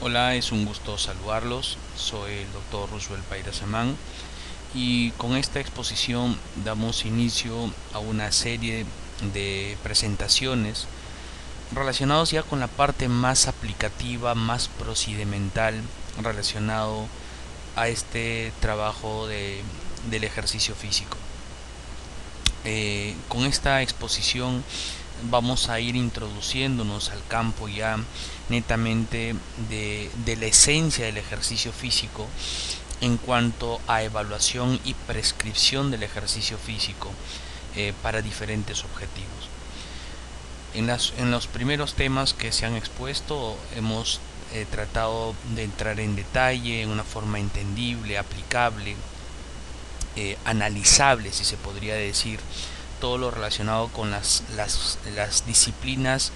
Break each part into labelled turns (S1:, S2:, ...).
S1: Hola, es un gusto saludarlos. Soy el doctor Roosevelt Paira Samán y con esta exposición damos inicio a una serie de presentaciones relacionados ya con la parte más aplicativa, más procedimental relacionado a este trabajo del ejercicio físico. Con esta exposición vamos a ir introduciéndonos al campo ya netamente de la esencia del ejercicio físico en cuanto a evaluación y prescripción del ejercicio físico para diferentes objetivos. En los primeros temas que se han expuesto hemos tratado de entrar en detalle, en una forma entendible, aplicable, analizable, si se podría decir, todo lo relacionado con las disciplinas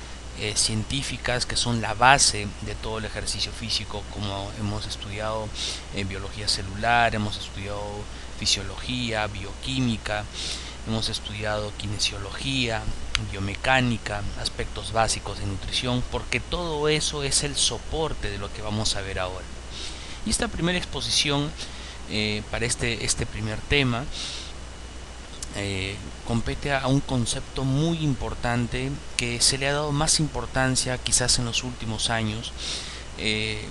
S1: científicas que son la base de todo el ejercicio físico, como hemos estudiado biología celular, hemos estudiado fisiología, bioquímica, hemos estudiado kinesiología, biomecánica, aspectos básicos de nutrición, porque todo eso es el soporte de lo que vamos a ver ahora. Y esta primera exposición para este primer tema compete a un concepto muy importante que se le ha dado más importancia quizás en los últimos años, eh,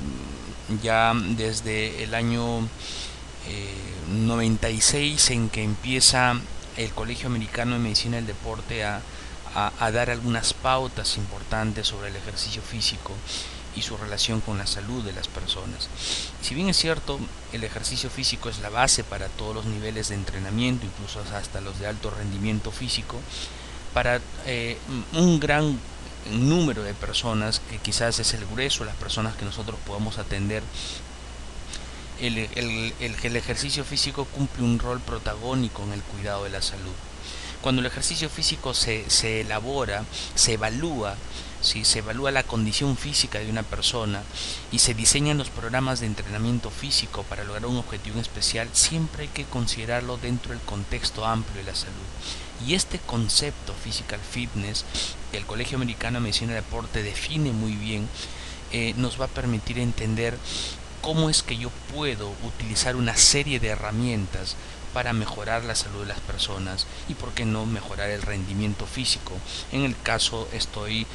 S1: ya desde el año 96 en que empieza el Colegio Americano de Medicina del Deporte a dar algunas pautas importantes sobre el ejercicio físico y su relación con la salud de las personas. Si bien es cierto, el ejercicio físico es la base para todos los niveles de entrenamiento, incluso hasta los de alto rendimiento físico, para un gran número de personas, que quizás es el grueso, las personas que nosotros podamos atender, el ejercicio físico cumple un rol protagónico en el cuidado de la salud. Cuando el ejercicio físico se elabora, se evalúa, ¿sí? Se evalúa la condición física de una persona y se diseñan los programas de entrenamiento físico para lograr un objetivo especial, siempre hay que considerarlo dentro del contexto amplio de la salud. Y este concepto physical fitness, que el Colegio Americano de Medicina y Deporte define muy bien, nos va a permitir entender cómo es que yo puedo utilizar una serie de herramientas para mejorar la salud de las personas y por qué no mejorar el rendimiento físico. En el caso estoy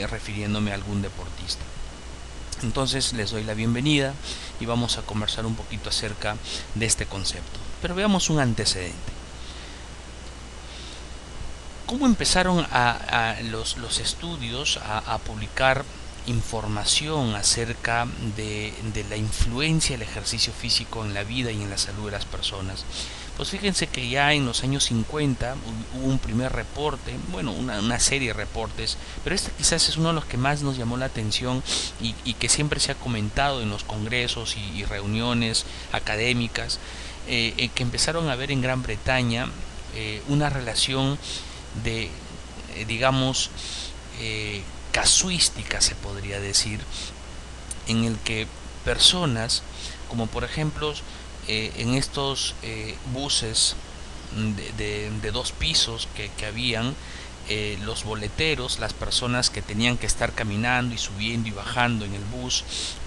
S1: refiriéndome a algún deportista. Entonces les doy la bienvenida y vamos a conversar un poquito acerca de este concepto. Pero veamos un antecedente. ¿Cómo empezaron los estudios a publicar información acerca de la influencia del ejercicio físico en la vida y en la salud de las personas? Pues fíjense que ya en los años 50 hubo un primer reporte, bueno, una serie de reportes, pero este quizás es uno de los que más nos llamó la atención y que siempre se ha comentado en los congresos y reuniones académicas, que empezaron a ver en Gran Bretaña una relación de, digamos, casuística, se podría decir, en el que personas, como por ejemplo en estos buses de dos pisos que habían, los boleteros, las personas que tenían que estar caminando y subiendo y bajando en el bus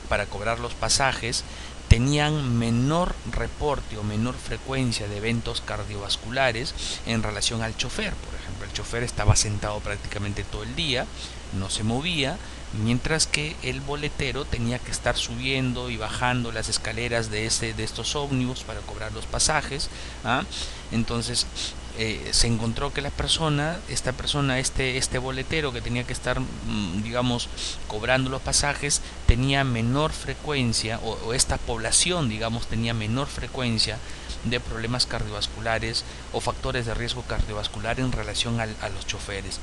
S1: para cobrar los pasajes, tenían menor reporte o menor frecuencia de eventos cardiovasculares en relación al chofer. Por ejemplo, el chofer estaba sentado prácticamente todo el día, no se movía, mientras que el boletero tenía que estar subiendo y bajando las escaleras de estos ómnibus para cobrar los pasajes. ¿Ah? Entonces se encontró que este boletero que tenía que estar, digamos, cobrando los pasajes, tenía menor frecuencia, o esta población, digamos, tenía menor frecuencia de problemas cardiovasculares o factores de riesgo cardiovascular en relación a los choferes.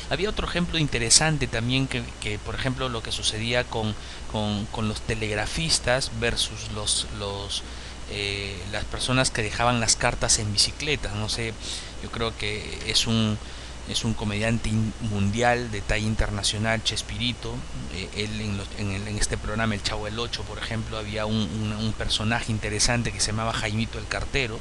S1: Había otro ejemplo interesante también que por ejemplo, lo que sucedía con los telegrafistas versus las personas que dejaban las cartas en bicicleta. No sé, yo creo que es un comediante mundial de talla internacional, Chespirito. Él en este programa El Chavo del Ocho, por ejemplo, había un personaje interesante que se llamaba Jaimito el Cartero,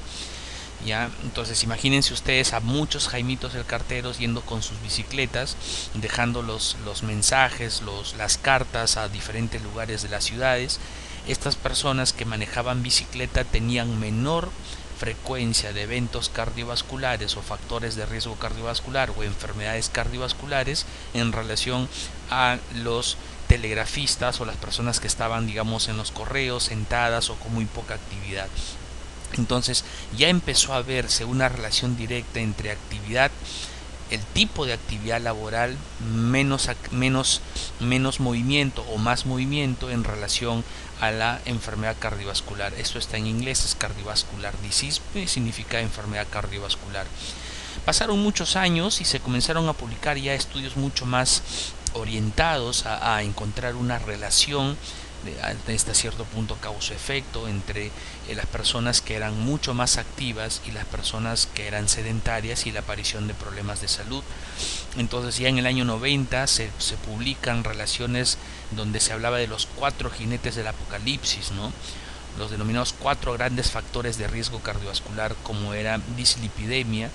S1: ¿Ya? Entonces imagínense ustedes a muchos Jaimitos el Carteros yendo con sus bicicletas, dejando los mensajes, las cartas a diferentes lugares de las ciudades. Estas personas que manejaban bicicleta tenían menor frecuencia de eventos cardiovasculares o factores de riesgo cardiovascular o enfermedades cardiovasculares en relación a los telegrafistas o las personas que estaban, digamos, en los correos sentadas o con muy poca actividad. Entonces ya empezó a verse una relación directa entre actividad, el tipo de actividad laboral, menos movimiento o más movimiento en relación a la enfermedad cardiovascular. Esto está en inglés, es cardiovascular disease, significa enfermedad cardiovascular. Pasaron muchos años y se comenzaron a publicar ya estudios mucho más orientados a encontrar una relación hasta cierto punto causa-efecto entre las personas que eran mucho más activas y las personas que eran sedentarias y la aparición de problemas de salud. Entonces ya en el año 90 se publican relaciones donde se hablaba de los 4 jinetes del apocalipsis, ¿no? Los denominados 4 grandes factores de riesgo cardiovascular, como era dislipidemia,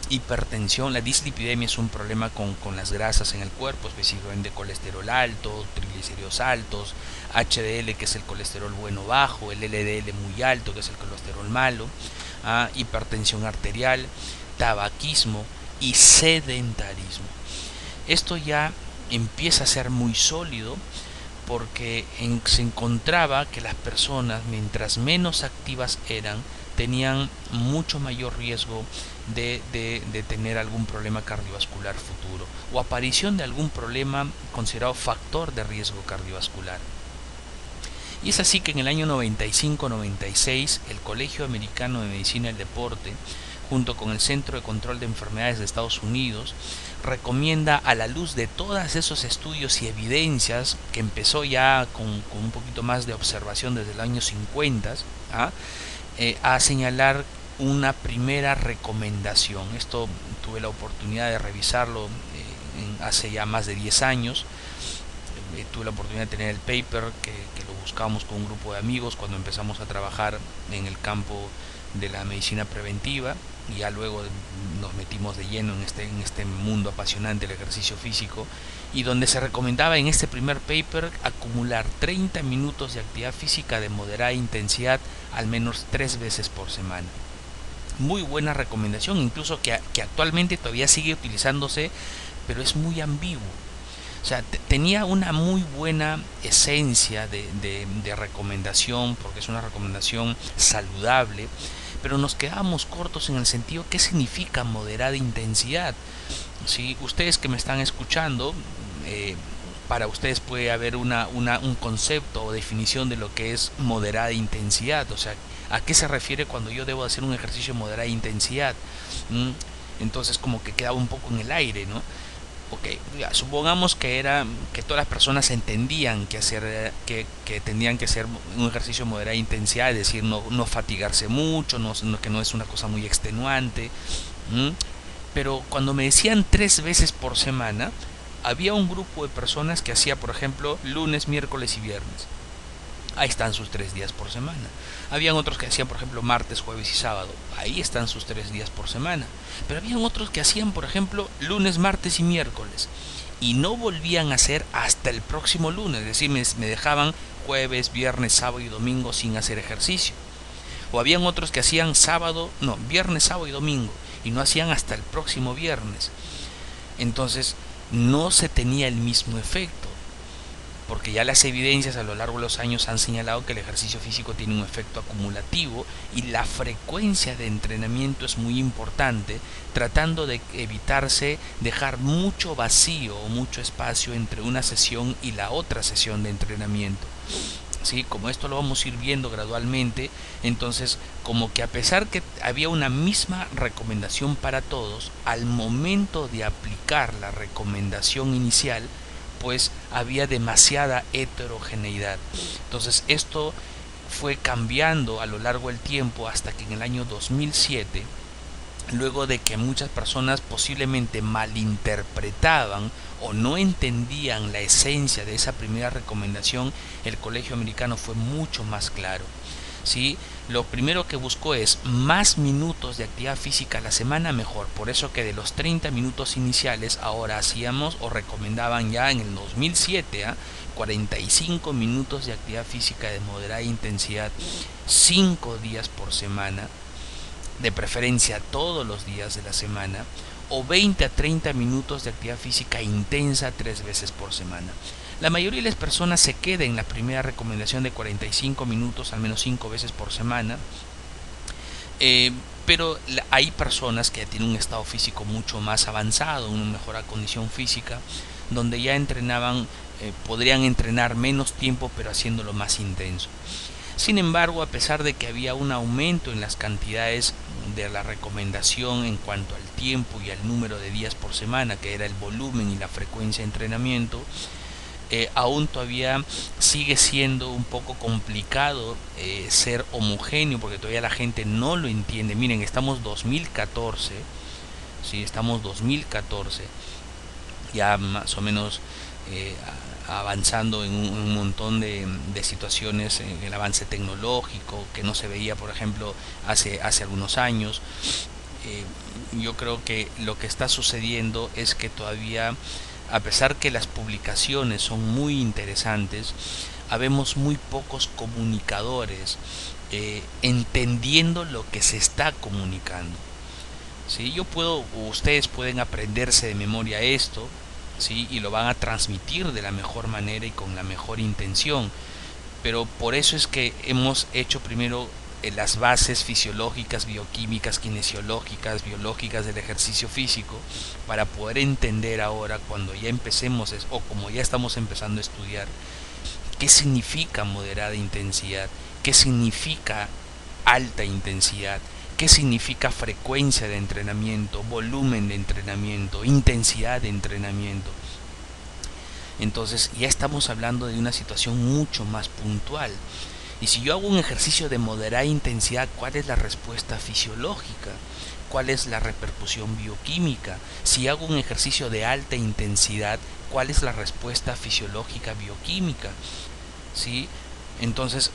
S1: hipertensión. La dislipidemia es un problema con las grasas en el cuerpo, específicamente colesterol alto, triglicéridos altos, HDL, que es el colesterol bueno bajo, el LDL muy alto, que es el colesterol malo, hipertensión arterial, tabaquismo y sedentarismo. Esto ya empieza a ser muy sólido porque se encontraba que las personas, mientras menos activas eran, tenían mucho mayor riesgo de tener algún problema cardiovascular futuro o aparición de algún problema considerado factor de riesgo cardiovascular. Y es así que en el año 95-96 el Colegio Americano de Medicina del Deporte, junto con el Centro de Control de Enfermedades de Estados Unidos, recomienda, a la luz de todos esos estudios y evidencias que empezó ya con un poquito más de observación desde el año 50, a señalar una primera recomendación. Esto tuve la oportunidad de revisarlo hace ya más de 10 años. Tuve la oportunidad de tener el paper que lo buscamos con un grupo de amigos cuando empezamos a trabajar en el campo de la medicina preventiva, y ya luego nos metimos de lleno en este mundo apasionante del ejercicio físico, y donde se recomendaba en este primer paper acumular 30 minutos de actividad física de moderada intensidad al menos 3 veces por semana. Muy buena recomendación, incluso que actualmente todavía sigue utilizándose, pero es muy ambiguo. O sea, tenía una muy buena esencia de recomendación, porque es una recomendación saludable, pero nos quedamos cortos en el sentido qué significa moderada intensidad. Si ustedes que me están escuchando, para ustedes puede haber un concepto o definición de lo que es moderada intensidad. O sea, ¿a qué se refiere cuando yo debo hacer un ejercicio de moderada intensidad? Entonces como que quedaba un poco en el aire, ¿no? Ok, ya, supongamos que todas las personas entendían que tenían que hacer un ejercicio de moderada intensidad, es decir, no fatigarse mucho, que no es una cosa muy extenuante. Pero cuando me decían 3 veces por semana, había un grupo de personas que hacía, por ejemplo, lunes, miércoles y viernes. Ahí están sus 3 días por semana. Habían otros que hacían, por ejemplo, martes, jueves y sábado. Ahí están sus 3 días por semana. Pero habían otros que hacían, por ejemplo, lunes, martes y miércoles. Y no volvían a hacer hasta el próximo lunes. Es decir, me dejaban jueves, viernes, sábado y domingo sin hacer ejercicio. O habían otros que hacían viernes, sábado y domingo. Y no hacían hasta el próximo viernes. Entonces, no se tenía el mismo efecto, porque ya las evidencias a lo largo de los años han señalado que el ejercicio físico tiene un efecto acumulativo y la frecuencia de entrenamiento es muy importante, tratando de evitarse dejar mucho vacío o mucho espacio entre una sesión y la otra sesión de entrenamiento. ¿Sí? Como esto lo vamos a ir viendo gradualmente, entonces como que a pesar que había una misma recomendación para todos, al momento de aplicar la recomendación inicial, pues había demasiada heterogeneidad. Entonces esto fue cambiando a lo largo del tiempo hasta que en el año 2007, luego de que muchas personas posiblemente malinterpretaban o no entendían la esencia de esa primera recomendación, el Colegio Americano fue mucho más claro. ¿sí? Lo primero que buscó es más minutos de actividad física a la semana, mejor. Por eso que de los 30 minutos iniciales ahora hacíamos o recomendaban ya en el 2007 45 minutos de actividad física de moderada intensidad 5 días por semana, de preferencia todos los días de la semana, o 20 a 30 minutos de actividad física intensa 3 veces por semana. La mayoría de las personas se queda en la primera recomendación de 45 minutos al menos 5 veces por semana, pero hay personas que tienen un estado físico mucho más avanzado, una mejor condición física, donde ya entrenaban, podrían entrenar menos tiempo pero haciéndolo más intenso. Sin embargo, a pesar de que había un aumento en las cantidades de la recomendación en cuanto al tiempo y al número de días por semana, que era el volumen y la frecuencia de entrenamiento, aún todavía sigue siendo un poco complicado ser homogéneo, porque todavía la gente no lo entiende. Miren, estamos 2014, ¿sí? Estamos 2014, ya más o menos avanzando en un montón de situaciones, en el avance tecnológico que no se veía, por ejemplo, hace algunos años. Yo creo que lo que está sucediendo es que todavía, a pesar que las publicaciones son muy interesantes, habemos muy pocos comunicadores entendiendo lo que se está comunicando. ¿Sí? Ustedes pueden aprenderse de memoria esto, ¿sí? Y lo van a transmitir de la mejor manera y con la mejor intención, pero por eso es que hemos hecho primero las bases fisiológicas, bioquímicas, kinesiológicas, biológicas del ejercicio físico, para poder entender ahora, cuando ya empecemos o como ya estamos empezando a estudiar, qué significa moderada intensidad, qué significa alta intensidad, qué significa frecuencia de entrenamiento, volumen de entrenamiento, intensidad de entrenamiento. Entonces ya estamos hablando de una situación mucho más puntual. Y si yo hago un ejercicio de moderada intensidad, ¿cuál es la respuesta fisiológica? ¿Cuál es la repercusión bioquímica? Si hago un ejercicio de alta intensidad, ¿cuál es la respuesta fisiológica bioquímica? ¿Sí? Entonces,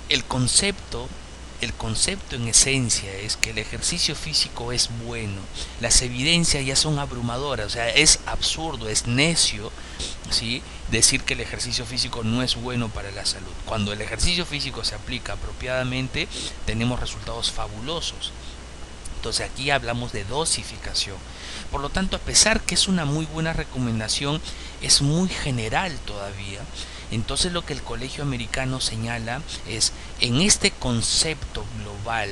S1: el concepto en esencia es que el ejercicio físico es bueno. Las evidencias ya son abrumadoras, o sea, es absurdo, es necio, ¿sí?, decir que el ejercicio físico no es bueno para la salud. Cuando el ejercicio físico se aplica apropiadamente, tenemos resultados fabulosos. Entonces aquí hablamos de dosificación. Por lo tanto, a pesar que es una muy buena recomendación, es muy general todavía. Entonces lo que el Colegio Americano señala es, en este concepto global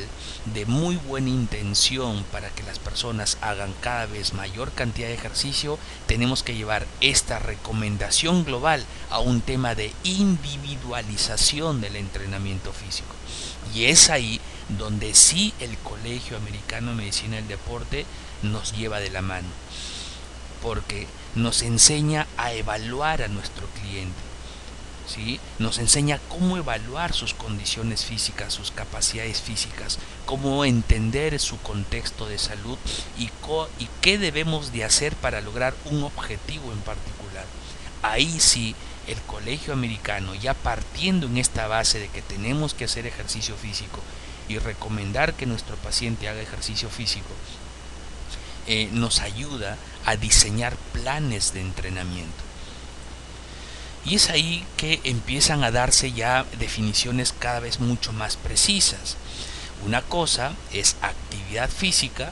S1: de muy buena intención para que las personas hagan cada vez mayor cantidad de ejercicio, tenemos que llevar esta recomendación global a un tema de individualización del entrenamiento físico. Y es ahí donde sí el Colegio Americano de Medicina del Deporte nos lleva de la mano, porque nos enseña a evaluar a nuestro cliente, ¿sí? Nos enseña cómo evaluar sus condiciones físicas, sus capacidades físicas, cómo entender su contexto de salud y qué debemos de hacer para lograr un objetivo en particular. Ahí sí el Colegio Americano, ya partiendo en esta base de que tenemos que hacer ejercicio físico y recomendar que nuestro paciente haga ejercicio físico, nos ayuda a diseñar planes de entrenamiento. Y es ahí que empiezan a darse ya definiciones cada vez mucho más precisas. Una cosa es actividad física,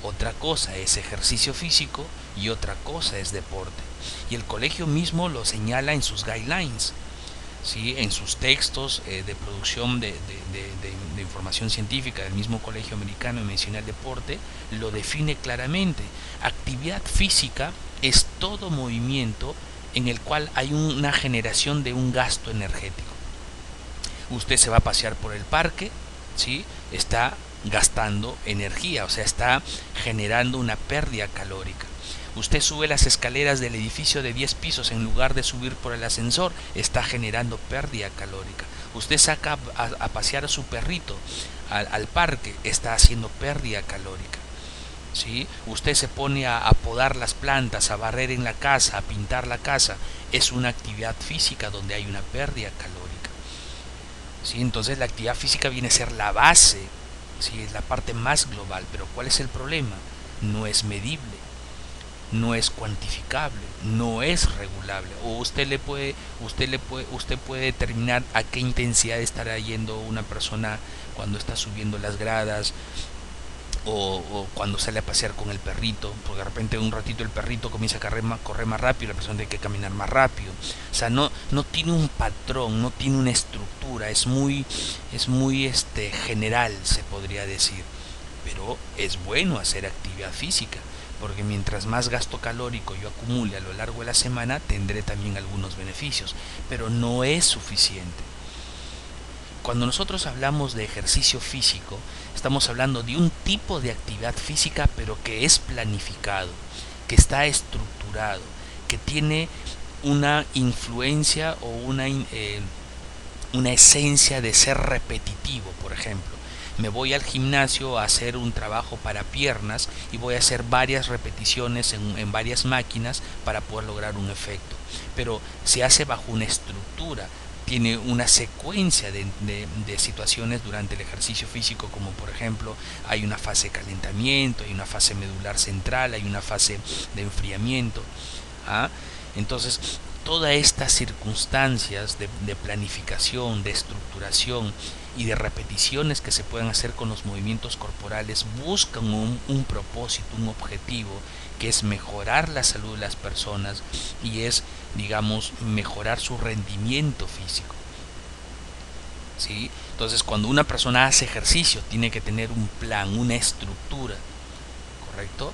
S1: otra cosa es ejercicio físico y otra cosa es deporte. Y el colegio mismo lo señala en sus guidelines, ¿sí?, en sus textos de producción de información científica del mismo Colegio Americano de Medicina del Deporte, lo define claramente. Actividad física es todo movimiento en el cual hay una generación de un gasto energético. Usted se va a pasear por el parque, ¿sí?, está gastando energía, o sea, está generando una pérdida calórica. Usted sube las escaleras del edificio de 10 pisos en lugar de subir por el ascensor, está generando pérdida calórica. Usted saca a pasear a su perrito al parque, está haciendo pérdida calórica. ¿Sí? Usted se pone a podar las plantas, a barrer en la casa, a pintar la casa, es una actividad física donde hay una pérdida calórica. ¿sí? Entonces la actividad física viene a ser la base, ¿sí? Es la parte más global, pero ¿cuál es el problema? No es medible, no es cuantificable, no es regulable. O usted puede determinar a qué intensidad estará yendo una persona cuando está subiendo las gradas, o cuando sale a pasear con el perrito, porque de repente un ratito el perrito comienza a correr más rápido, la persona tiene que caminar más rápido. O sea, no tiene un patrón, no tiene una estructura, es muy general, se podría decir. Pero es bueno hacer actividad física, porque mientras más gasto calórico yo acumule a lo largo de la semana, tendré también algunos beneficios, pero no es suficiente. Cuando nosotros hablamos de ejercicio físico, estamos hablando de un tipo de actividad física, pero que es planificado, que está estructurado, que tiene una influencia o una esencia de ser repetitivo. Por ejemplo, me voy al gimnasio a hacer un trabajo para piernas y voy a hacer varias repeticiones en varias máquinas para poder lograr un efecto, pero se hace bajo una estructura, tiene una secuencia de situaciones durante el ejercicio físico, como por ejemplo hay una fase de calentamiento, hay una fase medular central, hay una fase de enfriamiento. ¿Ah? Entonces, todas estas circunstancias de planificación, de estructuración y de repeticiones que se pueden hacer con los movimientos corporales buscan un propósito, un objetivo, que es mejorar la salud de las personas y es, digamos, mejorar su rendimiento físico. ¿Sí? Entonces, cuando una persona hace ejercicio, tiene que tener un plan, una estructura, ¿correcto?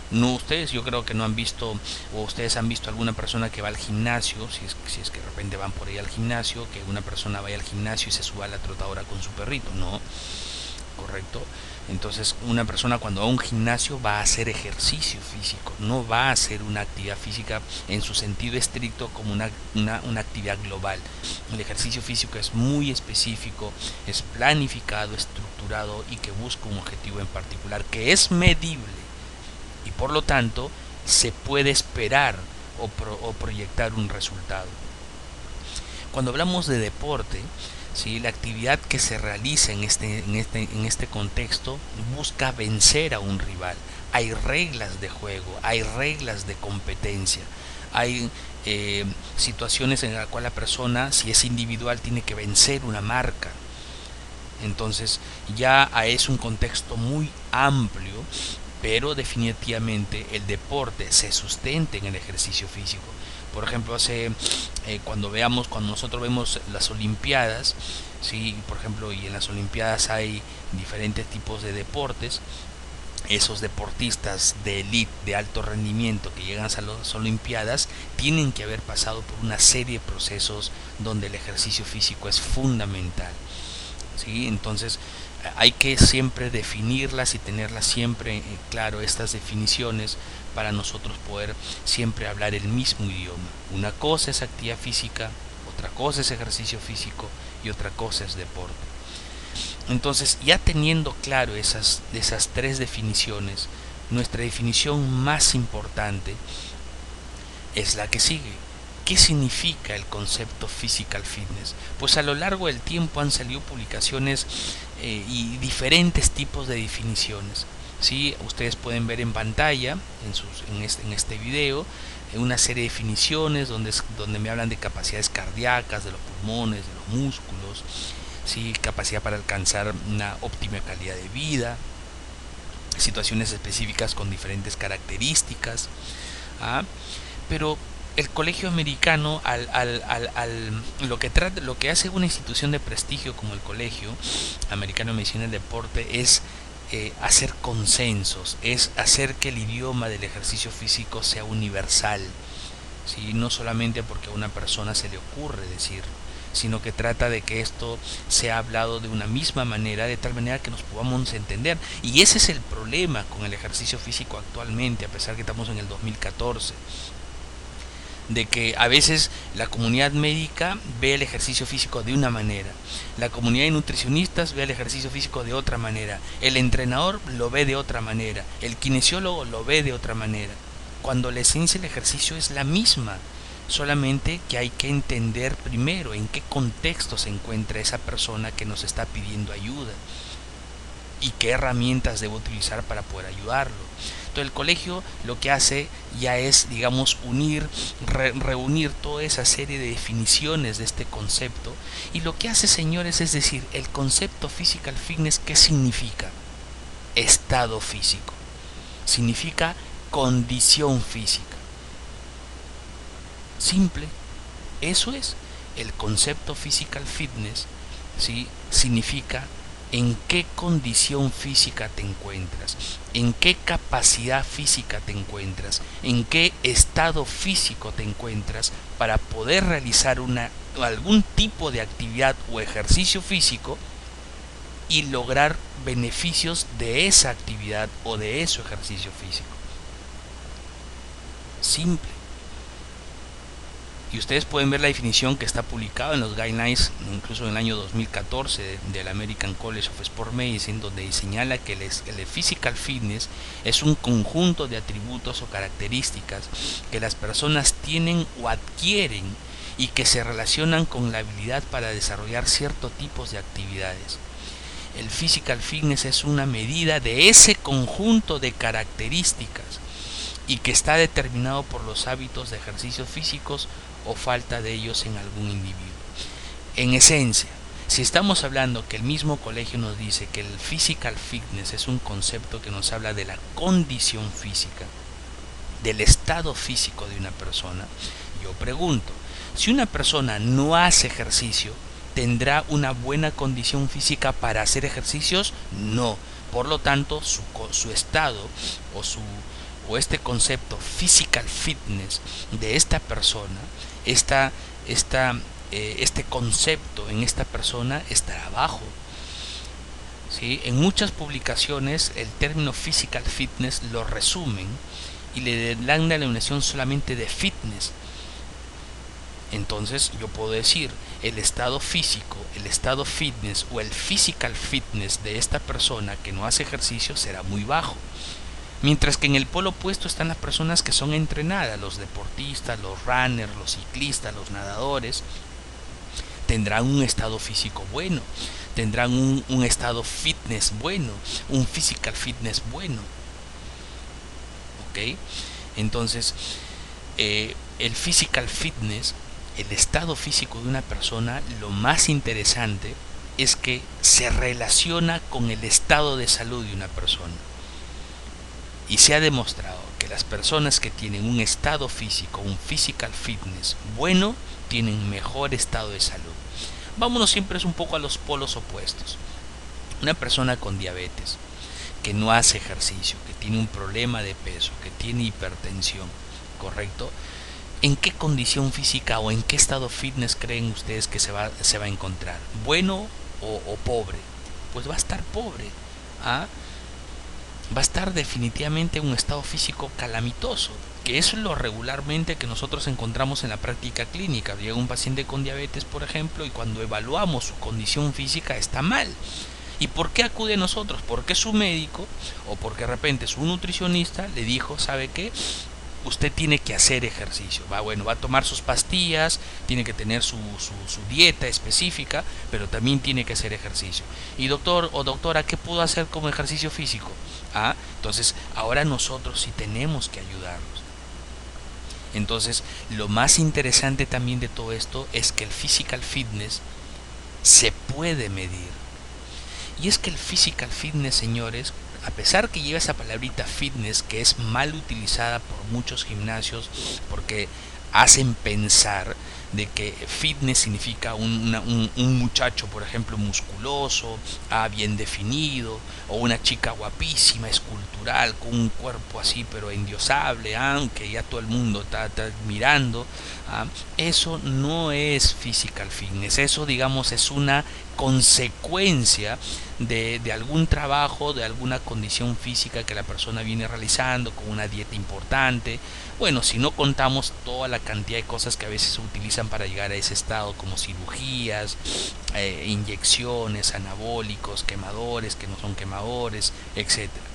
S1: No, ustedes yo creo que no han visto, o ustedes han visto alguna persona que va al gimnasio, si es que de repente van por ahí al gimnasio, que una persona vaya al gimnasio y se suba a la trotadora con su perrito, no, correcto. Entonces una persona cuando va a un gimnasio va a hacer ejercicio físico, no va a hacer una actividad física en su sentido estricto como una actividad global. El ejercicio físico es muy específico, es planificado, estructurado y que busca un objetivo en particular que es medible y por lo tanto se puede esperar o proyectar un resultado. Cuando hablamos de deporte, ¿sí? La actividad que se realiza en este contexto busca vencer a un rival. Hay reglas de juego, hay reglas de competencia, hay situaciones en las cuales la persona, si es individual, tiene que vencer una marca. Entonces ya es un contexto muy amplio, pero definitivamente el deporte se sustenta en el ejercicio físico. Por ejemplo, cuando nosotros vemos las Olimpiadas, sí, por ejemplo, y en las Olimpiadas hay diferentes tipos de deportes. Esos deportistas de élite, de alto rendimiento que llegan a las Olimpiadas, tienen que haber pasado por una serie de procesos donde el ejercicio físico es fundamental. ¿Sí? Entonces hay que siempre definirlas y tenerlas siempre claro, estas definiciones, para nosotros poder siempre hablar el mismo idioma. Una cosa es actividad física, otra cosa es ejercicio físico y otra cosa es deporte. Entonces, ya teniendo claro esas tres definiciones, nuestra definición más importante es la que sigue. ¿Qué significa el concepto physical fitness? Pues a lo largo del tiempo han salido publicaciones y diferentes tipos de definiciones. ¿Sí? Ustedes pueden ver en pantalla, en este video, una serie de definiciones donde me hablan de capacidades cardíacas, de los pulmones, de los músculos, ¿sí? Capacidad para alcanzar una óptima calidad de vida, situaciones específicas con diferentes características. ¿Ah? Pero el colegio americano, lo que hace una institución de prestigio como el Colegio Americano de Medicina del Deporte es hacer consensos, es hacer que el idioma del ejercicio físico sea universal, ¿sí? No solamente porque a una persona se le ocurre decir, sino que trata de que esto sea hablado de una misma manera, de tal manera que nos podamos entender. Y ese es el problema con el ejercicio físico actualmente, a pesar que estamos en el 2014, de que a veces la comunidad médica ve el ejercicio físico de una manera, la comunidad de nutricionistas ve el ejercicio físico de otra manera, el entrenador lo ve de otra manera, el kinesiólogo lo ve de otra manera, cuando la esencia del ejercicio es la misma. solamente que hay que entender primero en qué contexto se encuentra esa persona que nos está pidiendo ayuda y qué herramientas debo utilizar para poder ayudarlo. Entonces el colegio lo que hace ya es, digamos, reunir toda esa serie de definiciones de este concepto, y lo que hace, señores, es decir, el concepto physical fitness, ¿qué significa? Estado físico, significa condición física. Simple, eso es. El concepto physical fitness, ¿sí?, significa en qué condición física te encuentras, en qué capacidad física te encuentras, en qué estado físico te encuentras para poder realizar algún tipo de actividad o ejercicio físico y lograr beneficios de esa actividad o de ese ejercicio físico. Simple. Y ustedes pueden ver la definición que está publicada en los guidelines, incluso en el año 2014, del American College of Sport Medicine, donde señala que el physical fitness es un conjunto de atributos o características que las personas tienen o adquieren y que se relacionan con la habilidad para desarrollar ciertos tipos de actividades. El physical fitness es una medida de ese conjunto de características y que está determinado por los hábitos de ejercicios físicos o falta de ellos en algún individuo. En esencia, si estamos hablando que el mismo colegio nos dice que el physical fitness es un concepto que nos habla de la condición física, del estado físico de una persona, yo pregunto, si una persona no hace ejercicio, ¿tendrá una buena condición física para hacer ejercicios? No. Por lo tanto, su estado o este concepto physical fitness de esta persona, este concepto en esta persona estará bajo. ¿Sí? En muchas publicaciones el término physical fitness lo resumen y le dan la denominación solamente de fitness. Entonces yo puedo decir el estado físico, el estado fitness o el physical fitness de esta persona que no hace ejercicio será muy bajo. Mientras que en el polo opuesto están las personas que son entrenadas, los deportistas, los runners, los ciclistas, los nadadores. Tendrán un estado físico bueno, tendrán un estado fitness bueno, un physical fitness bueno. ¿Ok? Entonces, el physical fitness, el estado físico de una persona, lo más interesante es que se relaciona con el estado de salud de una persona. Y se ha demostrado que las personas que tienen un estado físico, un physical fitness bueno, tienen mejor estado de salud. Vámonos siempre un poco a los polos opuestos. Una persona con diabetes, que no hace ejercicio, que tiene un problema de peso, que tiene hipertensión, ¿correcto? ¿En qué condición física o en qué estado fitness creen ustedes que se va a encontrar? ¿Bueno o pobre? Pues va a estar pobre. ¿Ah? Va a estar definitivamente en un estado físico calamitoso, que es lo regularmente que nosotros encontramos en la práctica clínica. Llega un paciente con diabetes, por ejemplo, y cuando evaluamos su condición física está mal. ¿Y por qué acude a nosotros? Porque su médico o porque de repente su nutricionista le dijo, ¿sabe qué? Usted tiene que hacer ejercicio, va a tomar sus pastillas, tiene que tener su dieta específica, pero también tiene que hacer ejercicio. Y doctor o doctora, ¿qué puedo hacer como ejercicio físico? Entonces ahora nosotros sí tenemos que ayudarlos. Entonces lo más interesante también de todo esto es que el physical fitness se puede medir. Y es que el physical fitness, señores, a pesar que lleva esa palabrita fitness, que es mal utilizada por muchos gimnasios porque hacen pensar de que fitness significa un muchacho, por ejemplo, musculoso, bien definido, o una chica guapísima, escultural, con un cuerpo así pero endiosable, que ya todo el mundo está mirando. Eso no es physical fitness, eso, digamos, es una consecuencia de algún trabajo, de alguna condición física que la persona viene realizando, con una dieta importante. Bueno, si no contamos toda la cantidad de cosas que a veces se utilizan para llegar a ese estado, como cirugías, inyecciones, anabólicos, quemadores que no son quemadores, etcétera.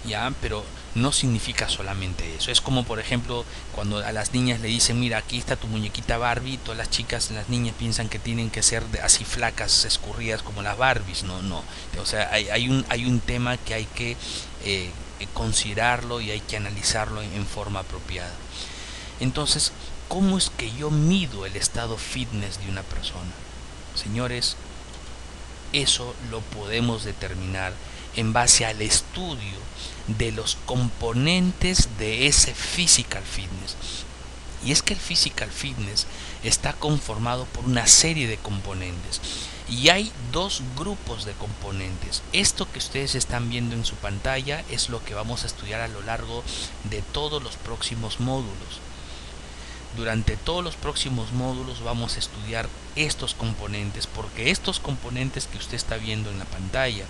S1: Ya, pero no significa solamente eso. Es como, por ejemplo, cuando a las niñas le dicen, mira, aquí está tu muñequita Barbie, todas las chicas, las niñas piensan que tienen que ser así flacas, escurridas como las Barbies. No, no. O sea, hay un tema que hay que considerarlo y hay que analizarlo en forma apropiada. Entonces, ¿cómo es que yo mido el estado fitness de una persona? Señores, eso lo podemos determinar en base al estudio de los componentes de ese physical fitness. Y es que el physical fitness está conformado por una serie de componentes. Y hay dos grupos de componentes. Esto que ustedes están viendo en su pantalla es lo que vamos a estudiar a lo largo de todos los próximos módulos. Durante todos los próximos módulos vamos a estudiar estos componentes, porque estos componentes que usted está viendo en la pantalla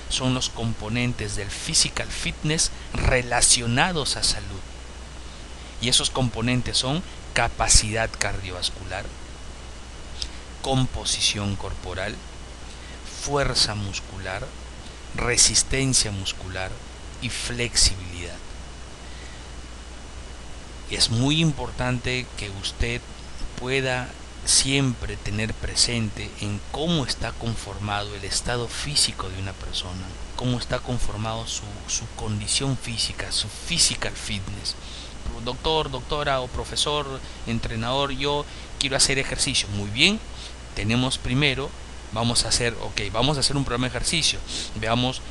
S1: son los componentes del physical fitness relacionados a salud. Y esos componentes son capacidad cardiovascular, composición corporal, fuerza muscular, resistencia muscular y flexibilidad. Es muy importante que usted pueda siempre tener presente en cómo está conformado el estado físico de una persona, cómo está conformado su condición física, su physical fitness. Doctor, doctora o profesor, entrenador, yo quiero hacer ejercicio. Muy bien, tenemos primero, vamos a hacer un programa de ejercicio. Veamos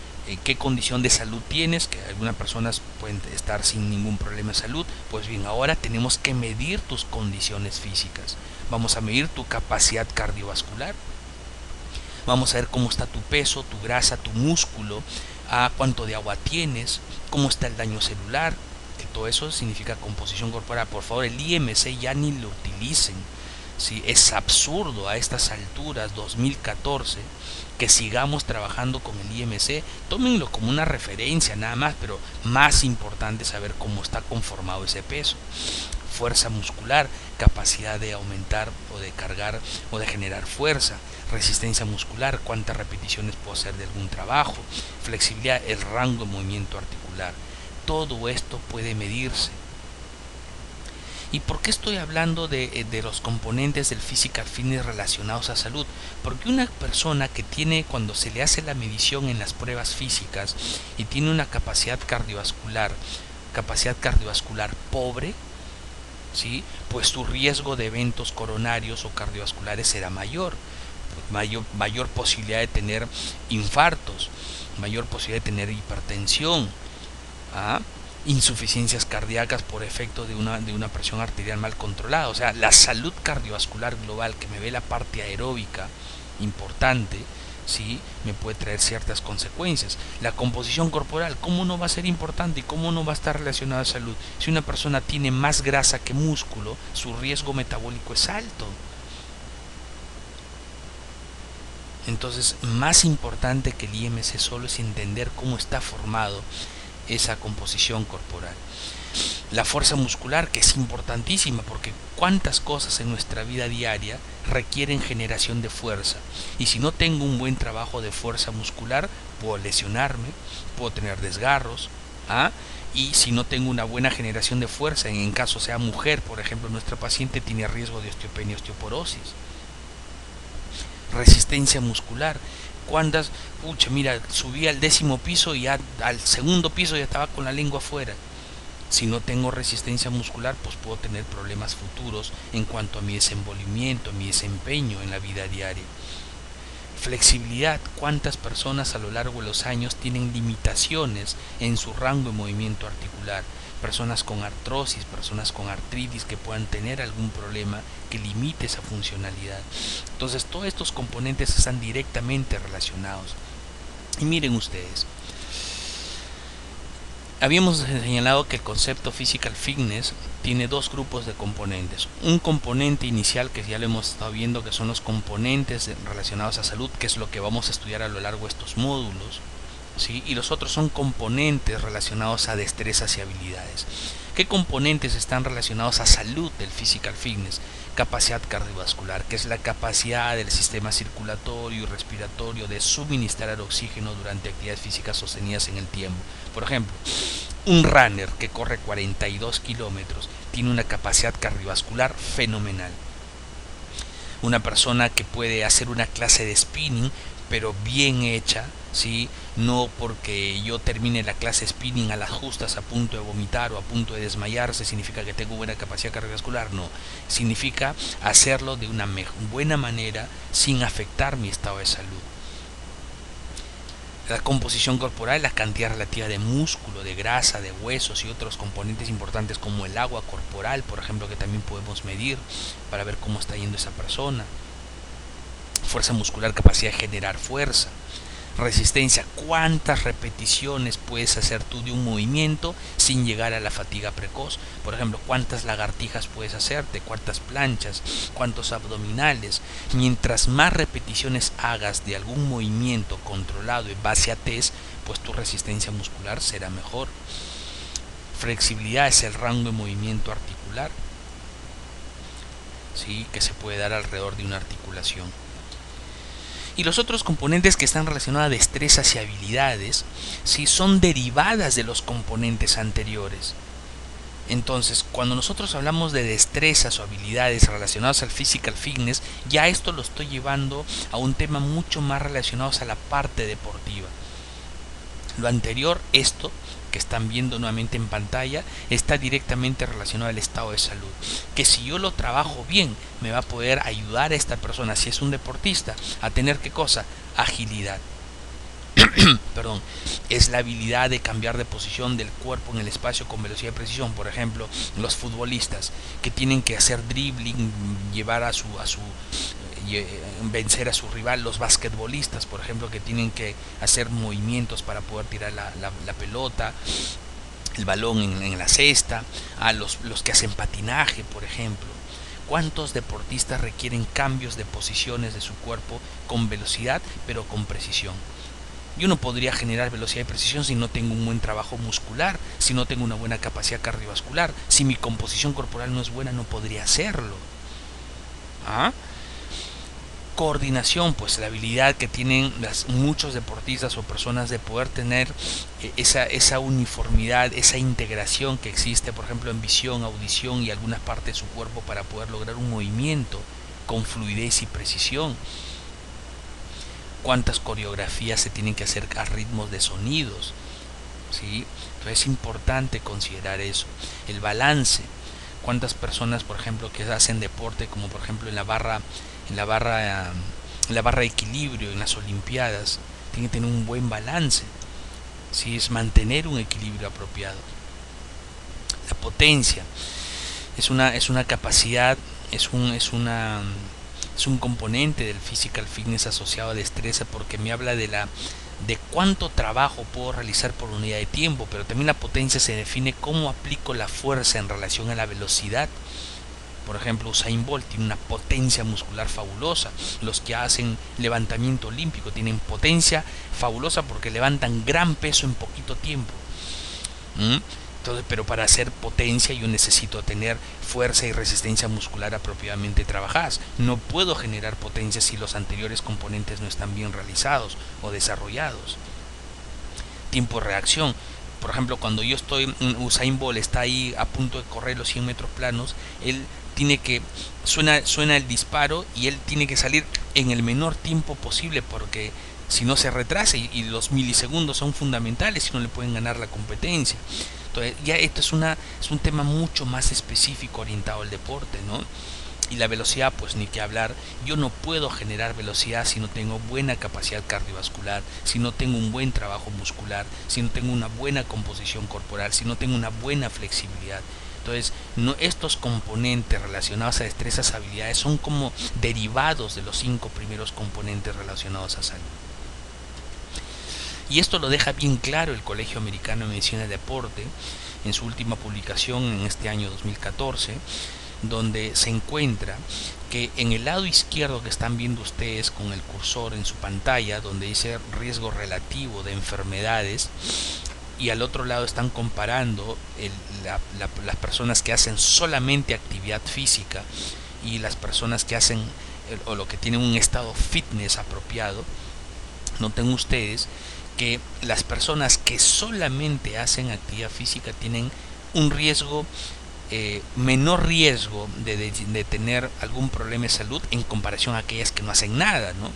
S1: qué condición de salud tienes, que algunas personas pueden estar sin ningún problema de salud. Pues bien, ahora tenemos que medir tus condiciones físicas. Vamos a medir tu capacidad cardiovascular. Vamos a ver cómo está tu peso, tu grasa, tu músculo, cuánto de agua tienes, cómo está el daño celular, que todo eso significa composición corporal. Por favor, el IMC ya ni lo utilicen. ¿Sí? Es absurdo a estas alturas, 2014, que sigamos trabajando con el IMC. Tómenlo como una referencia nada más, pero más importante saber cómo está conformado ese peso. Fuerza muscular, capacidad de aumentar o de cargar o de generar fuerza. Resistencia muscular, cuántas repeticiones puedo hacer de algún trabajo. Flexibilidad, el rango de movimiento articular. Todo esto puede medirse. ¿Y por qué estoy hablando de los componentes del physical fitness relacionados a salud? Porque una persona que tiene, cuando se le hace la medición en las pruebas físicas y tiene una capacidad cardiovascular pobre, ¿sí? Pues su riesgo de eventos coronarios o cardiovasculares será mayor. Mayor posibilidad de tener infartos, mayor posibilidad de tener hipertensión, insuficiencias cardíacas por efecto de una presión arterial mal controlada. O sea, la salud cardiovascular global, que me ve la parte aeróbica importante, ¿sí? Me puede traer ciertas consecuencias. La composición corporal, ¿cómo no va a ser importante y cómo no va a estar relacionada a salud? Si una persona tiene más grasa que músculo, su riesgo metabólico es alto. Entonces, más importante que el IMC solo es entender cómo está formado esa composición corporal. La fuerza muscular, que es importantísima, porque cuántas cosas en nuestra vida diaria requieren generación de fuerza, y si no tengo un buen trabajo de fuerza muscular, puedo lesionarme, puedo tener desgarros, y si no tengo una buena generación de fuerza, en caso sea mujer, por ejemplo, nuestra paciente tiene riesgo de osteopenia, osteoporosis. Resistencia muscular, cuántas, mira, subí al 10º piso y ya al 2º piso ya estaba con la lengua afuera. Si no tengo resistencia muscular, pues puedo tener problemas futuros en cuanto a mi desenvolvimiento, a mi desempeño en la vida diaria. Flexibilidad, cuántas personas a lo largo de los años tienen limitaciones en su rango de movimiento articular. Personas con artrosis, personas con artritis que puedan tener algún problema que limite esa funcionalidad. Entonces todos estos componentes están directamente relacionados. Y miren ustedes, habíamos señalado que el concepto physical fitness tiene dos grupos de componentes. Un componente inicial, que ya lo hemos estado viendo, que son los componentes relacionados a salud, que es lo que vamos a estudiar a lo largo de estos módulos, ¿sí? Y los otros son componentes relacionados a destrezas y habilidades. ¿Qué componentes están relacionados a salud del physical fitness? Capacidad cardiovascular, que es la capacidad del sistema circulatorio y respiratorio de suministrar oxígeno durante actividades físicas sostenidas en el tiempo. Por ejemplo, Un runner que corre 42 kilómetros tiene una capacidad cardiovascular fenomenal. Una persona que puede hacer una clase de spinning, pero bien hecha, ¿sí? No porque yo termine la clase spinning a las justas a punto de vomitar o a punto de desmayarse significa que tengo buena capacidad cardiovascular. No, significa hacerlo de una buena manera sin afectar mi estado de salud. La composición corporal, la cantidad relativa de músculo, de grasa, de huesos y otros componentes importantes como el agua corporal, por ejemplo, que también podemos medir para ver cómo está yendo esa persona. Fuerza muscular, capacidad de generar fuerza. Resistencia, cuántas repeticiones puedes hacer tú de un movimiento sin llegar a la fatiga precoz. Por ejemplo, cuántas lagartijas puedes hacerte, cuántas planchas, cuántos abdominales. Mientras más repeticiones hagas de algún movimiento controlado en base a test, pues tu resistencia muscular será mejor. Flexibilidad es el rango de movimiento articular, ¿sí?, que se puede dar alrededor de una articulación. Y los otros componentes que están relacionados a destrezas y habilidades, ¿sí?, son derivadas de los componentes anteriores. Entonces, cuando nosotros hablamos de destrezas o habilidades relacionadas al physical fitness, ya esto lo estoy llevando a un tema mucho más relacionado a la parte deportiva. Lo anterior, esto que están viendo nuevamente en pantalla, está directamente relacionado al estado de salud, que si yo lo trabajo bien me va a poder ayudar a esta persona, si es un deportista, a tener ¿qué cosa? Agilidad. Perdón, es la habilidad de cambiar de posición del cuerpo en el espacio con velocidad y precisión. Por ejemplo, los futbolistas que tienen que hacer dribbling, llevar vencer a su rival. Los basquetbolistas, por ejemplo, que tienen que hacer movimientos para poder tirar la pelota, el balón en la cesta. A los que hacen patinaje, por ejemplo. ¿Cuántos deportistas requieren cambios de posiciones de su cuerpo con velocidad pero con precisión? Yo no podría generar velocidad y precisión si no tengo un buen trabajo muscular, si no tengo una buena capacidad cardiovascular. Si mi composición corporal no es buena, no podría hacerlo. ¿Ah? Coordinación, pues la habilidad que tienen muchos deportistas o personas de poder tener esa uniformidad, esa integración que existe, por ejemplo, en visión, audición y algunas partes de su cuerpo para poder lograr un movimiento con fluidez y precisión. Cuántas coreografías se tienen que hacer a ritmos de sonidos, ¿sí? Entonces es importante considerar eso. El balance, cuántas personas, por ejemplo, que hacen deporte, como por ejemplo en la barra de equilibrio en las olimpiadas, tienen que tener un buen balance, ¿sí? Es mantener un equilibrio apropiado. La potencia es una capacidad, es un componente del physical fitness asociado a destreza, porque me habla de cuánto trabajo puedo realizar por unidad de tiempo, pero también la potencia se define cómo aplico la fuerza en relación a la velocidad. Por ejemplo, Usain Bolt tiene una potencia muscular fabulosa. Los que hacen levantamiento olímpico tienen potencia fabulosa porque levantan gran peso en poquito tiempo. Entonces, pero para hacer potencia yo necesito tener fuerza y resistencia muscular apropiadamente trabajadas. No puedo generar potencia si los anteriores componentes no están bien realizados o desarrollados. Tiempo de reacción. Por ejemplo, cuando yo estoy, Usain Bolt está ahí a punto de correr los 100 metros planos, él tiene que, suena el disparo y él tiene que salir en el menor tiempo posible, porque si no se retrasa, y los milisegundos son fundamentales si no le pueden ganar la competencia. Entonces ya esto es un tema mucho más específico orientado al deporte, ¿no? Y la velocidad, pues ni que hablar. Yo no puedo generar velocidad si no tengo buena capacidad cardiovascular, si no tengo un buen trabajo muscular, si no tengo una buena composición corporal, si no tengo una buena flexibilidad. Entonces, estos componentes relacionados a destrezas, habilidades, son como derivados de los 5 primeros componentes relacionados a salud. Y esto lo deja bien claro el Colegio Americano de Medicina y Deporte en su última publicación en este año 2014, donde se encuentra que en el lado izquierdo que están viendo ustedes con el cursor en su pantalla, donde dice riesgo relativo de enfermedades, y al otro lado están comparando las personas que hacen solamente actividad física y las personas que hacen o lo que tienen un estado fitness apropiado. Noten ustedes que las personas que solamente hacen actividad física tienen un riesgo, menor riesgo de tener algún problema de salud en comparación a aquellas que no hacen nada, ¿no?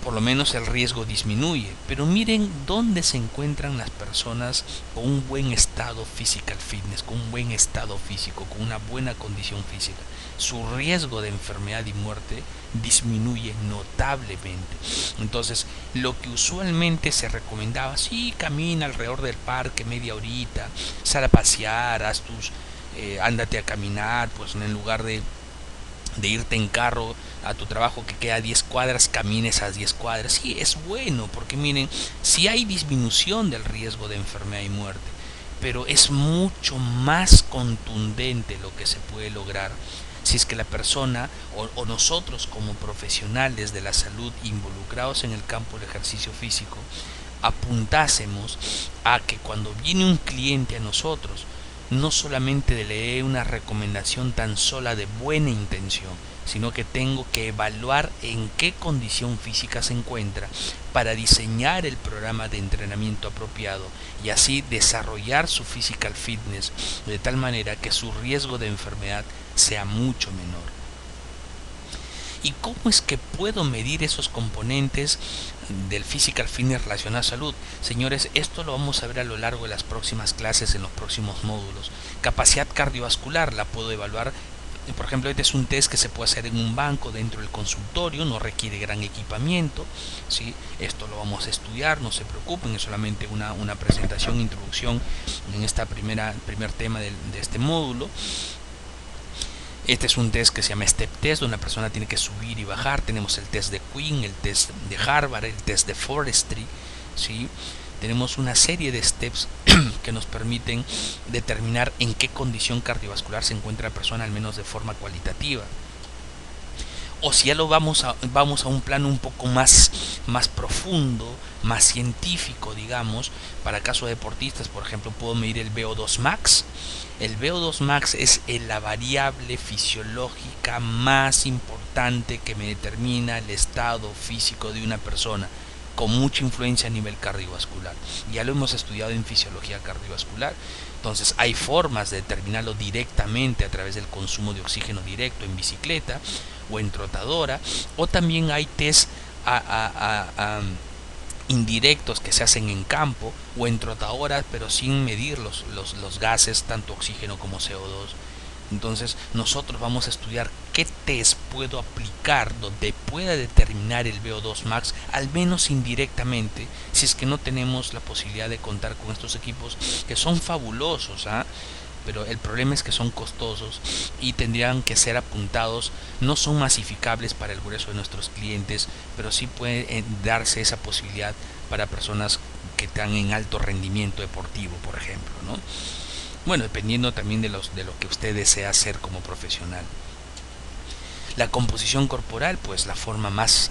S1: Por lo menos el riesgo disminuye. Pero miren dónde se encuentran las personas con un buen estado physical fitness, con un buen estado físico, con una buena condición física. Su riesgo de enfermedad y muerte disminuye notablemente. Entonces, lo que usualmente se recomendaba, sí, camina alrededor del parque media horita, sal a pasear, haz tus, ándate a caminar, pues en lugar de irte en carro a tu trabajo que queda a 10 cuadras, camines a 10 cuadras. Sí, es bueno, porque miren, si hay disminución del riesgo de enfermedad y muerte, pero es mucho más contundente lo que se puede lograr si es que la persona o nosotros como profesionales de la salud involucrados en el campo del ejercicio físico apuntásemos a que cuando viene un cliente a nosotros no solamente le dé una recomendación tan sola de buena intención, sino que tengo que evaluar en qué condición física se encuentra para diseñar el programa de entrenamiento apropiado y así desarrollar su physical fitness de tal manera que su riesgo de enfermedad sea mucho menor. ¿Y cómo es que puedo medir esos componentes del physical fitness relacionado a salud? Señores, esto lo vamos a ver a lo largo de las próximas clases, en los próximos módulos. Capacidad cardiovascular la puedo evaluar. Por ejemplo, este es un test que se puede hacer en un banco dentro del consultorio, no requiere gran equipamiento, ¿sí? Esto lo vamos a estudiar, no se preocupen, es solamente una presentación, introducción en esta primer tema de este módulo. Este es un test que se llama Step Test, donde una persona tiene que subir y bajar. Tenemos el test de Queen, el test de Harvard, el test de Forestry, ¿sí? Tenemos una serie de steps que nos permiten determinar en qué condición cardiovascular se encuentra la persona, al menos de forma cualitativa. O si ya lo vamos a un plano un poco más profundo, más científico, digamos, para casos de deportistas, por ejemplo, puedo medir el VO2 max. El VO2 max es la variable fisiológica más importante que me determina el estado físico de una persona, con mucha influencia a nivel cardiovascular. Ya lo hemos estudiado en fisiología cardiovascular. Entonces hay formas de determinarlo directamente a través del consumo de oxígeno directo en bicicleta o en trotadora, o también hay test indirectos que se hacen en campo o en trotadoras, pero sin medir los gases, tanto oxígeno como CO2. Entonces nosotros vamos a estudiar qué test puedo aplicar donde pueda determinar el VO2 max, al menos indirectamente, si es que no tenemos la posibilidad de contar con estos equipos que son fabulosos, pero el problema es que son costosos y tendrían que ser apuntados. No son masificables para el grueso de nuestros clientes, pero sí puede darse esa posibilidad para personas que están en alto rendimiento deportivo, por ejemplo, ¿no? Bueno, dependiendo también de lo que usted desea hacer como profesional. La composición corporal, pues la forma más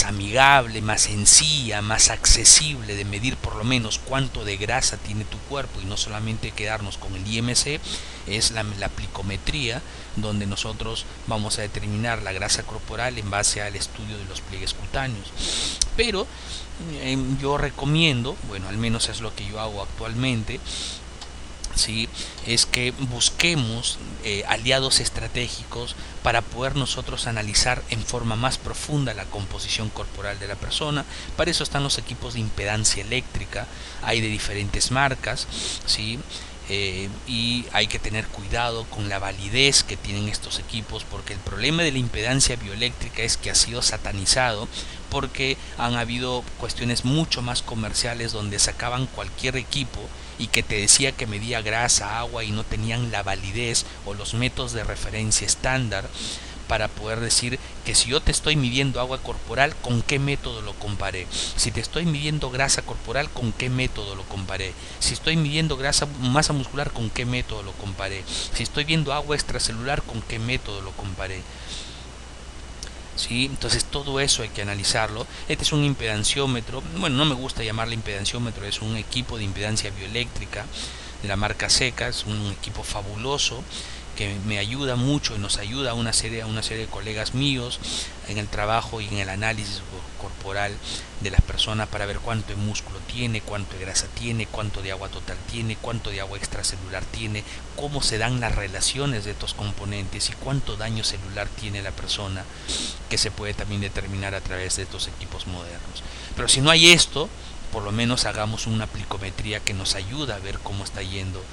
S1: amigable, más sencilla, más accesible de medir por lo menos cuánto de grasa tiene tu cuerpo y no solamente quedarnos con el IMC, es la plicometría, donde nosotros vamos a determinar la grasa corporal en base al estudio de los pliegues cutáneos. Pero yo recomiendo, bueno, al menos es lo que yo hago actualmente, ¿sí? Es que busquemos aliados estratégicos para poder nosotros analizar en forma más profunda la composición corporal de la persona. Para eso están los equipos de impedancia eléctrica, hay de diferentes marcas, ¿sí? Y hay que tener cuidado con la validez que tienen estos equipos, porque el problema de la impedancia bioeléctrica es que ha sido satanizado, porque han habido cuestiones mucho más comerciales donde sacaban cualquier equipo y que te decía que medía grasa, agua y no tenían la validez o los métodos de referencia estándar para poder decir que si yo te estoy midiendo agua corporal, ¿con qué método lo comparé? Si te estoy midiendo grasa corporal, ¿con qué método lo comparé? Si estoy midiendo masa muscular, ¿con qué método lo comparé? Si estoy viendo agua extracelular, ¿con qué método lo comparé? ¿Sí? Entonces todo eso hay que analizarlo. Este es un impedanciómetro, bueno, no me gusta llamarle impedanciómetro, es un equipo de impedancia bioeléctrica de la marca Seca, es un equipo fabuloso que me ayuda mucho y nos ayuda a una serie de colegas míos en el trabajo y en el análisis corporal de las personas para ver cuánto de músculo tiene, cuánto de grasa tiene, cuánto de agua total tiene, cuánto de agua extracelular tiene, cómo se dan las relaciones de estos componentes y cuánto daño celular tiene la persona, que se puede también determinar a través de estos equipos modernos. Pero si no hay esto, por lo menos hagamos una plicometría que nos ayuda a ver cómo está yendo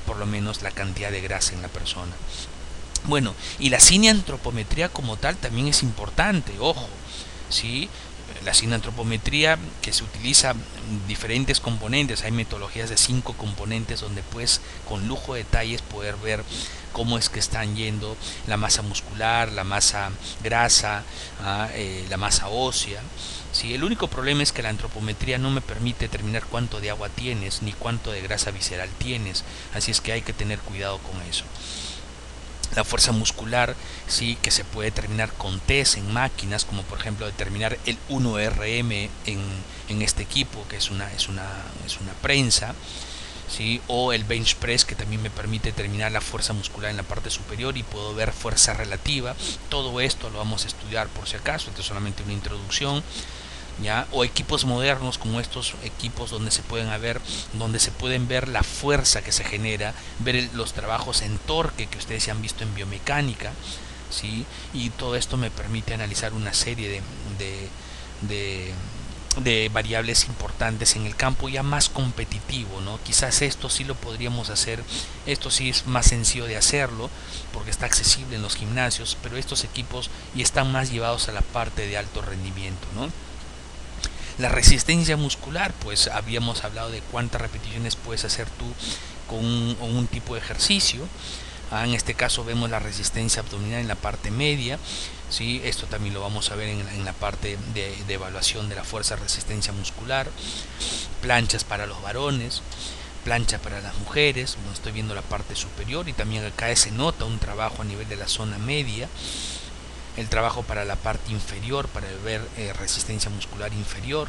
S1: por lo menos la cantidad de grasa en la persona. Bueno, y la cineantropometría como tal también es importante, ojo, ¿sí? La cineantropometría, que se utiliza diferentes componentes, hay metodologías de 5 componentes donde puedes con lujo de detalles poder ver cómo es que están yendo la masa muscular, la masa grasa, la masa ósea. Sí, el único problema es que la antropometría no me permite determinar cuánto de agua tienes ni cuánto de grasa visceral tienes, así es que hay que tener cuidado con eso. La fuerza muscular, sí, que se puede determinar con test en máquinas, como por ejemplo determinar el 1RM en este equipo, que es una prensa, ¿sí? O el bench press, que también me permite determinar la fuerza muscular en la parte superior y puedo ver fuerza relativa. Todo esto lo vamos a estudiar por si acaso, esto es solamente una introducción. ¿Ya? O equipos modernos como estos equipos donde se pueden ver la fuerza que se genera, ver los trabajos en torque que ustedes ya han visto en biomecánica, ¿sí? Y todo esto me permite analizar una serie de variables importantes en el campo ya más competitivo, ¿no? Quizás esto sí lo podríamos hacer, esto sí es más sencillo de hacerlo porque está accesible en los gimnasios, pero estos equipos ya están más llevados a la parte de alto rendimiento, ¿no? La resistencia muscular, pues habíamos hablado de cuántas repeticiones puedes hacer tú con un tipo de ejercicio. En este caso vemos la resistencia abdominal en la parte media, ¿sí? Esto también lo vamos a ver en la parte de evaluación de la fuerza de resistencia muscular. Planchas para los varones, plancha para las mujeres. Bueno, estoy viendo la parte superior y también acá se nota un trabajo a nivel de la zona media. El trabajo para la parte inferior, para ver resistencia muscular inferior,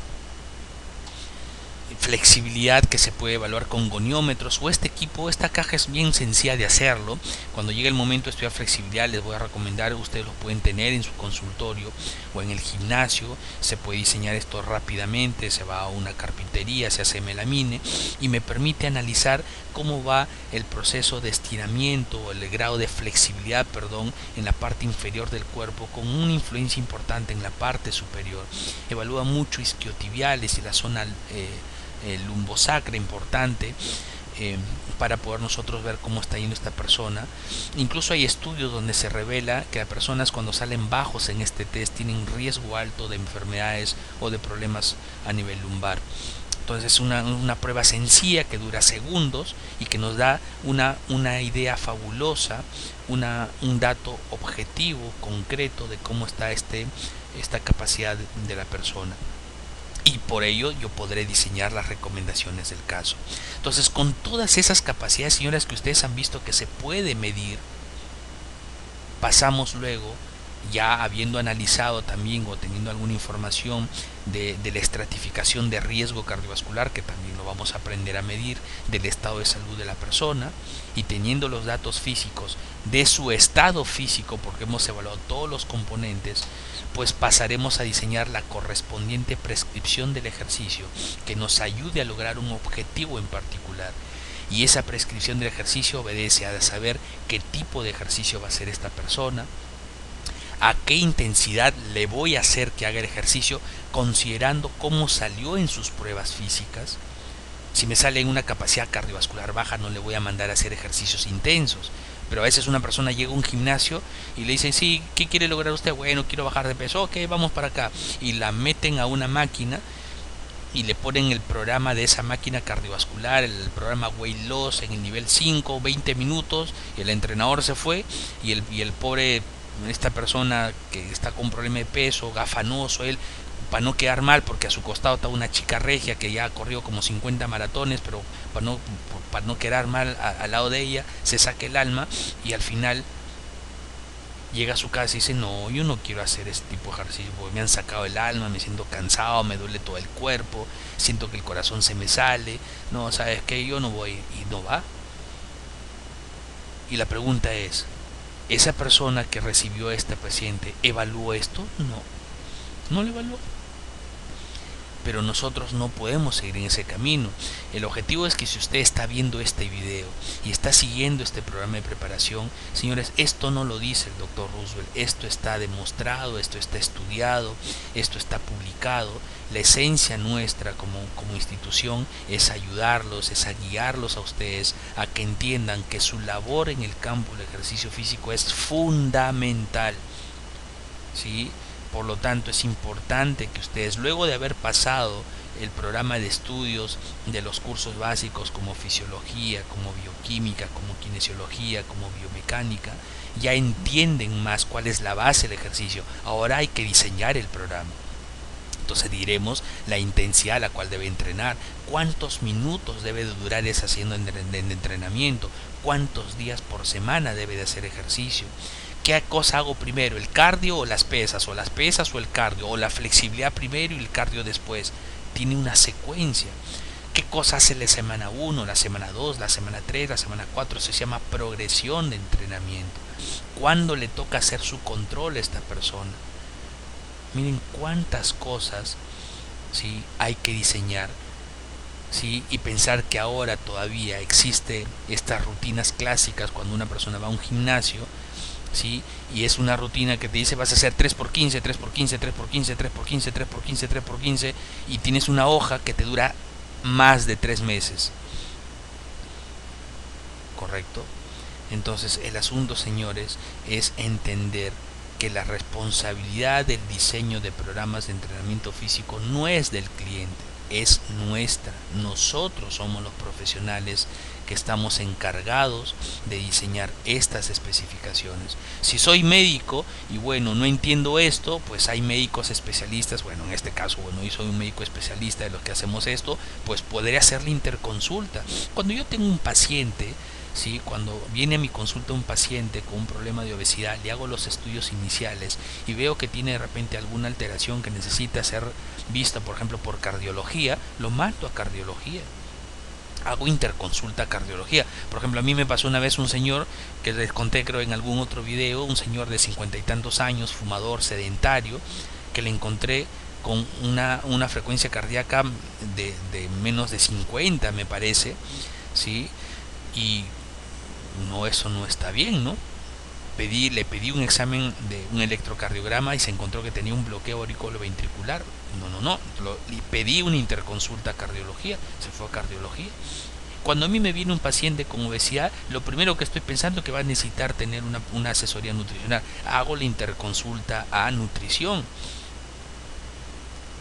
S1: flexibilidad que se puede evaluar con goniómetros o esta caja es bien sencilla de hacerlo. Cuando llegue el momento de estudiar flexibilidad les voy a recomendar, ustedes lo pueden tener en su consultorio o en el gimnasio, se puede diseñar esto rápidamente, se va a una carpintería, se hace melamine y me permite analizar cómo va el proceso de estiramiento o el grado de flexibilidad, en la parte inferior del cuerpo con una influencia importante en la parte superior. Evalúa mucho isquiotibiales y la zona lumbosacra importante para poder nosotros ver cómo está yendo esta persona. Incluso hay estudios donde se revela que las personas cuando salen bajos en este test tienen riesgo alto de enfermedades o de problemas a nivel lumbar. Entonces es una prueba sencilla que dura segundos y que nos da una idea fabulosa, un dato objetivo, concreto de cómo está esta capacidad de la persona. Y por ello yo podré diseñar las recomendaciones del caso. Entonces, con todas esas capacidades, señoras, que ustedes han visto que se puede medir, pasamos luego, ya habiendo analizado también o teniendo alguna información de la estratificación de riesgo cardiovascular, que también lo vamos a aprender a medir, del estado de salud de la persona, y teniendo los datos físicos de su estado físico, porque hemos evaluado todos los componentes, pues pasaremos a diseñar la correspondiente prescripción del ejercicio que nos ayude a lograr un objetivo en particular. Y esa prescripción del ejercicio obedece a saber qué tipo de ejercicio va a hacer esta persona, a qué intensidad le voy a hacer que haga el ejercicio, considerando cómo salió en sus pruebas físicas. Si me sale en una capacidad cardiovascular baja, no le voy a mandar a hacer ejercicios intensos. Pero a veces una persona llega a un gimnasio y le dicen, sí, ¿qué quiere lograr usted? Bueno, quiero bajar de peso, ok, vamos para acá. Y la meten a una máquina y le ponen el programa de esa máquina cardiovascular, el programa Weight Loss en el nivel 5, 20 minutos, y el entrenador se fue y el pobre, esta persona que está con problema de peso, gafanoso, él, para no quedar mal, porque a su costado está una chica regia que ya ha corrido como 50 maratones, pero para no quedar mal al lado de ella, se saca el alma y al final llega a su casa y dice, no, yo no quiero hacer este tipo de ejercicio porque me han sacado el alma, me siento cansado, me duele todo el cuerpo, siento que el corazón se me sale, no, sabes que yo no voy, y no va. Y la pregunta es, ¿esa persona que recibió a este paciente evaluó esto? No, no lo evaluó. Pero nosotros no podemos seguir en ese camino. El objetivo es que si usted está viendo este video y está siguiendo este programa de preparación, señores, esto no lo dice el doctor Roosevelt, esto está demostrado, esto está estudiado, esto está publicado. La esencia nuestra como institución es ayudarlos, es a guiarlos a ustedes a que entiendan que su labor en el campo del ejercicio físico es fundamental, ¿sí? Por lo tanto, es importante que ustedes, luego de haber pasado el programa de estudios de los cursos básicos como fisiología, como bioquímica, como kinesiología, como biomecánica, ya entienden más cuál es la base del ejercicio. Ahora hay que diseñar el programa. Entonces diremos la intensidad a la cual debe entrenar, cuántos minutos debe de durar esa sesión de entrenamiento, cuántos días por semana debe de hacer ejercicio. ¿Qué cosa hago primero, el cardio o las pesas o el cardio, o la flexibilidad primero y el cardio después? Tiene una secuencia. ¿Qué cosa hace la semana 1, la semana 2, la semana 3, la semana 4? Se llama progresión de entrenamiento. ¿Cuándo le toca hacer su control a esta persona? Miren cuántas cosas, ¿sí?, hay que diseñar, ¿sí? Y pensar que ahora todavía existe estas rutinas clásicas cuando una persona va a un gimnasio, ¿sí? Y es una rutina que te dice vas a hacer 3x15, 3x15, 3x15, 3x15, 3x15, 3x15, y tienes una hoja que te dura más de 3 meses. ¿Correcto? Entonces el asunto, señores, es entender que la responsabilidad del diseño de programas de entrenamiento físico no es del cliente, es nuestra. Nosotros somos los profesionales que estamos encargados de diseñar estas especificaciones. Si soy médico y bueno, no entiendo esto, pues hay médicos especialistas, bueno, en este caso, bueno, yo soy un médico especialista de los que hacemos esto, pues podré hacer la interconsulta. Cuando yo tengo un paciente, ¿sí?, cuando viene a mi consulta un paciente con un problema de obesidad, le hago los estudios iniciales y veo que tiene de repente alguna alteración que necesita ser vista, por ejemplo, por cardiología, lo mando a cardiología. Hago interconsulta a cardiología. Por ejemplo, a mí me pasó una vez un señor, que les conté creo en algún otro video, un señor de 50 y tantos años, fumador, sedentario, que le encontré con una frecuencia cardíaca de menos de 50, me parece, ¿sí? Y no, eso no está bien, ¿no? Le pedí un examen de un electrocardiograma y se encontró que tenía un bloqueo auriculoventricular. No, y pedí una interconsulta a cardiología, se fue a cardiología. Cuando a mí me viene un paciente con obesidad, lo primero que estoy pensando es que va a necesitar tener una asesoría nutricional. Hago la interconsulta a nutrición,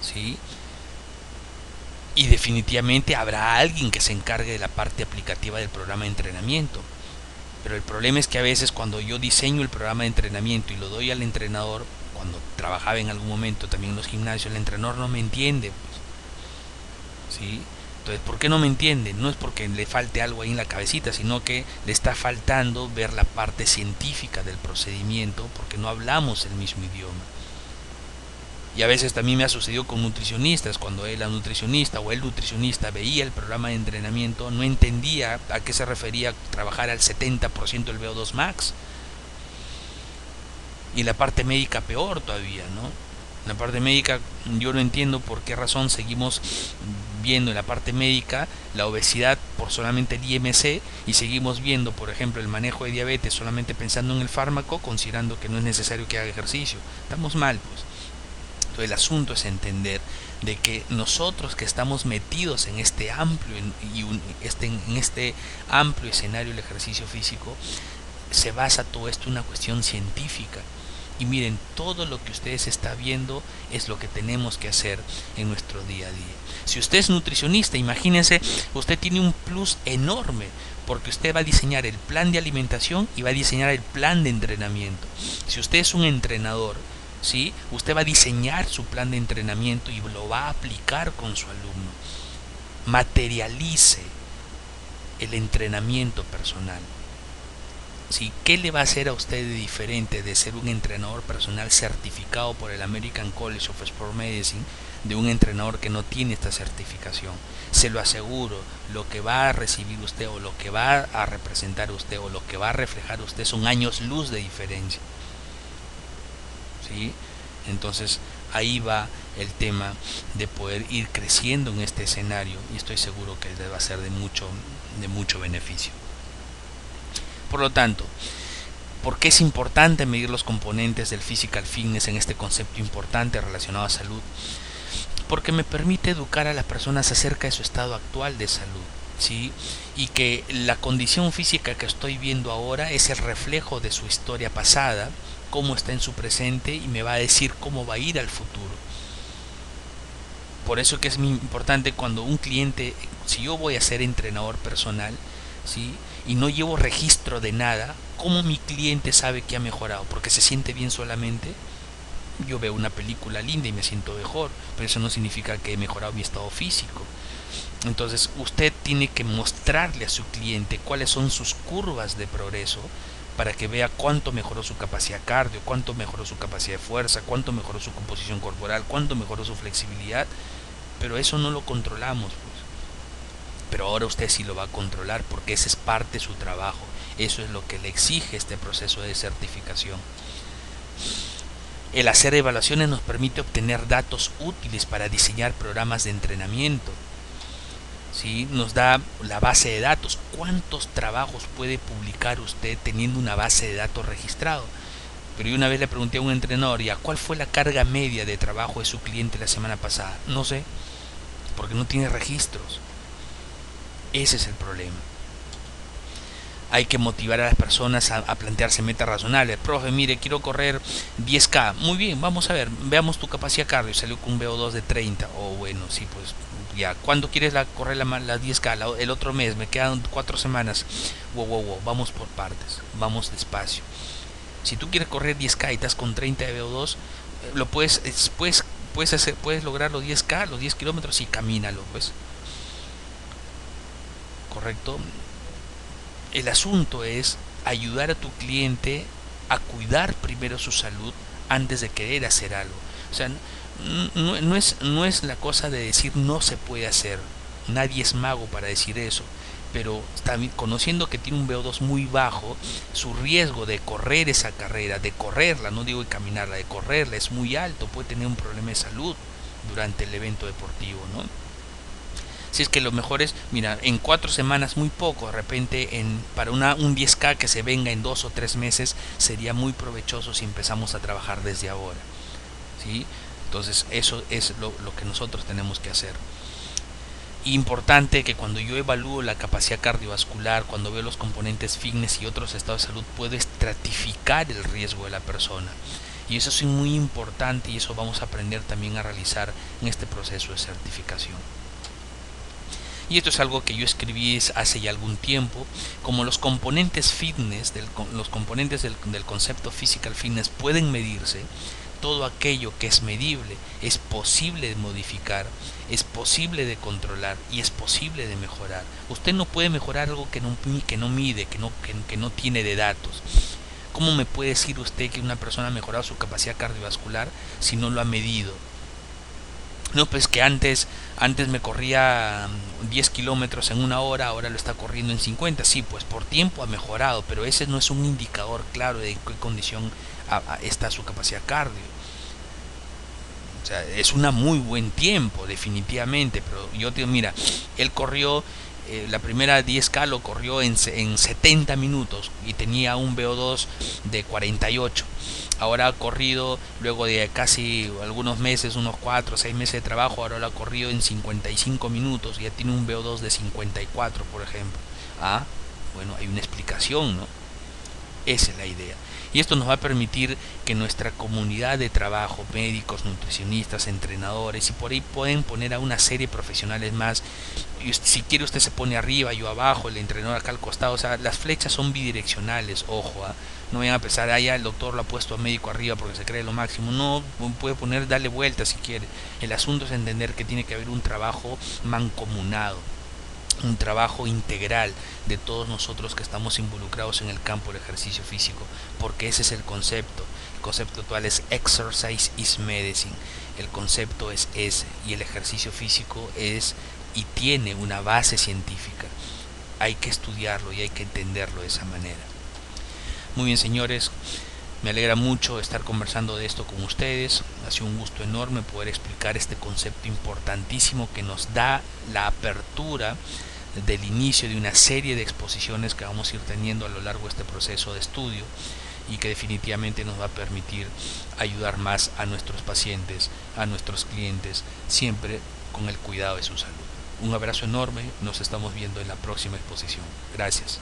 S1: ¿sí? Y definitivamente habrá alguien que se encargue de la parte aplicativa del programa de entrenamiento. Pero el problema es que a veces cuando yo diseño el programa de entrenamiento y lo doy al entrenador, cuando trabajaba en algún momento también en los gimnasios, el entrenador no me entiende, pues, ¿sí? Entonces, ¿por qué no me entiende? No es porque le falte algo ahí en la cabecita, sino que le está faltando ver la parte científica del procedimiento, porque no hablamos el mismo idioma. Y a veces también me ha sucedido con nutricionistas, cuando la nutricionista o el nutricionista veía el programa de entrenamiento, no entendía a qué se refería trabajar al 70% del VO2 max. Y la parte médica peor todavía, ¿no? La parte médica, yo no entiendo por qué razón seguimos viendo en la parte médica la obesidad por solamente el IMC y seguimos viendo, por ejemplo, el manejo de diabetes solamente pensando en el fármaco, considerando que no es necesario que haga ejercicio. Estamos mal, pues. El asunto es entender de que nosotros que estamos metidos en este amplio en este amplio escenario del ejercicio físico, se basa todo esto en una cuestión científica. Y miren, todo lo que ustedes están viendo es lo que tenemos que hacer en nuestro día a día. Si usted es nutricionista, imagínense, usted tiene un plus enorme, porque usted va a diseñar el plan de alimentación y va a diseñar el plan de entrenamiento. Si usted es un entrenador, ¿sí?, usted va a diseñar su plan de entrenamiento y lo va a aplicar con su alumno. Materialice el entrenamiento personal. ¿Sí? ¿Qué le va a hacer a usted de diferente de ser un entrenador personal certificado por el American College of Sport Medicine de un entrenador que no tiene esta certificación? Se lo aseguro, lo que va a recibir usted o lo que va a representar usted o lo que va a reflejar usted son años luz de diferencia. ¿Sí? Entonces ahí va el tema de poder ir creciendo en este escenario y estoy seguro que va a ser de mucho beneficio. Por lo tanto, ¿por qué es importante medir los componentes del physical fitness en este concepto importante relacionado a salud? Porque me permite educar a las personas acerca de su estado actual de salud, ¿sí? Y que la condición física que estoy viendo ahora es el reflejo de su historia pasada, cómo está en su presente y me va a decir cómo va a ir al futuro. Por eso que es muy importante cuando un cliente, si yo voy a ser entrenador personal, ¿sí? Y no llevo registro de nada, ¿cómo mi cliente sabe que ha mejorado? Porque se siente bien solamente. Yo veo una película linda y me siento mejor, pero eso no significa que he mejorado mi estado físico. Entonces usted tiene que mostrarle a su cliente cuáles son sus curvas de progreso para que vea cuánto mejoró su capacidad cardio, cuánto mejoró su capacidad de fuerza, cuánto mejoró su composición corporal, cuánto mejoró su flexibilidad. Pero eso no lo controlamos, pues. Pero ahora usted sí lo va a controlar porque ese es parte de su trabajo. Eso es lo que le exige este proceso de certificación. El hacer evaluaciones nos permite obtener datos útiles para diseñar programas de entrenamiento. ¿Sí? Nos da la base de datos. ¿Cuántos trabajos puede publicar usted teniendo una base de datos registrado? Pero yo una vez le pregunté a un entrenador, ¿ya cuál fue la carga media de trabajo de su cliente la semana pasada? No sé, porque no tiene registros. Ese es el problema. Hay que motivar a las personas a plantearse metas razonables. Profe, mire, quiero correr 10K. Muy bien, vamos a ver, veamos tu capacidad cardio. Salió con un VO2 de 30. O bueno, sí, pues ya. ¿Cuándo quieres correr la 10K? El otro mes, me quedan 4 semanas. Wow, vamos por partes, vamos despacio. Si tú quieres correr 10K y estás con 30 de VO2, lo puedes lograr los 10K, los 10 kilómetros y camínalo, pues. ¿Correcto? El asunto es ayudar a tu cliente a cuidar primero su salud antes de querer hacer algo. O sea, no es la cosa de decir no se puede hacer. Nadie es mago para decir eso. Pero conociendo que tiene un VO2 muy bajo, su riesgo de correr esa carrera, de correrla, no digo de caminarla, de correrla es muy alto. Puede tener un problema de salud durante el evento deportivo, ¿no? Si es que lo mejor es, mira, en 4 semanas muy poco, de repente para un 10K que se venga en 2 o 3 meses sería muy provechoso si empezamos a trabajar desde ahora, ¿sí? Entonces eso es lo que nosotros tenemos que hacer. Importante que cuando yo evalúo la capacidad cardiovascular, cuando veo los componentes fitness y otros estados de salud, puedo estratificar el riesgo de la persona. Y eso es muy importante y eso vamos a aprender también a realizar en este proceso de certificación. Y esto es algo que yo escribí hace ya algún tiempo, como los componentes fitness, los componentes del concepto physical fitness pueden medirse. Todo aquello que es medible es posible de modificar, es posible de controlar y es posible de mejorar. Usted no puede mejorar algo que no mide, que no tiene de datos. ¿Cómo me puede decir usted que una persona ha mejorado su capacidad cardiovascular si no lo ha medido? No, pues que antes me corría 10 kilómetros en una hora, ahora lo está corriendo en 50. Sí, pues por tiempo ha mejorado, pero ese no es un indicador claro de qué condición está su capacidad cardio. O sea, es un muy buen tiempo, definitivamente, pero yo te digo, mira, él corrió, la primera 10K lo corrió en 70 minutos y tenía un VO2 de 48. Ahora ha corrido, luego de casi algunos meses, unos 4 o 6 meses de trabajo, ahora lo ha corrido en 55 minutos y ya tiene un VO2 de 54, por ejemplo. Bueno, hay una explicación, ¿no? Esa es la idea. Y esto nos va a permitir que nuestra comunidad de trabajo, médicos, nutricionistas, entrenadores, y por ahí pueden poner a una serie de profesionales más. Y si quiere usted se pone arriba, yo abajo, el entrenador acá al costado. O sea, las flechas son bidireccionales, ojo. No vayan a pensar, ya el doctor lo ha puesto a médico arriba porque se cree lo máximo. No, puede poner, darle vuelta si quiere. El asunto es entender que tiene que haber un trabajo mancomunado. un trabajo integral de todos nosotros que estamos involucrados en el campo del ejercicio físico, porque ese es el concepto. El concepto actual es exercise is medicine. El concepto es ese, y el ejercicio físico es y tiene una base científica. Hay que estudiarlo y hay que entenderlo de esa manera. Muy bien, señores, me alegra mucho estar conversando de esto con ustedes. Ha sido un gusto enorme poder explicar este concepto importantísimo que nos da la apertura del inicio de una serie de exposiciones que vamos a ir teniendo a lo largo de este proceso de estudio, y que definitivamente nos va a permitir ayudar más a nuestros pacientes, a nuestros clientes, siempre con el cuidado de su salud. Un abrazo enorme, nos estamos viendo en la próxima exposición. Gracias.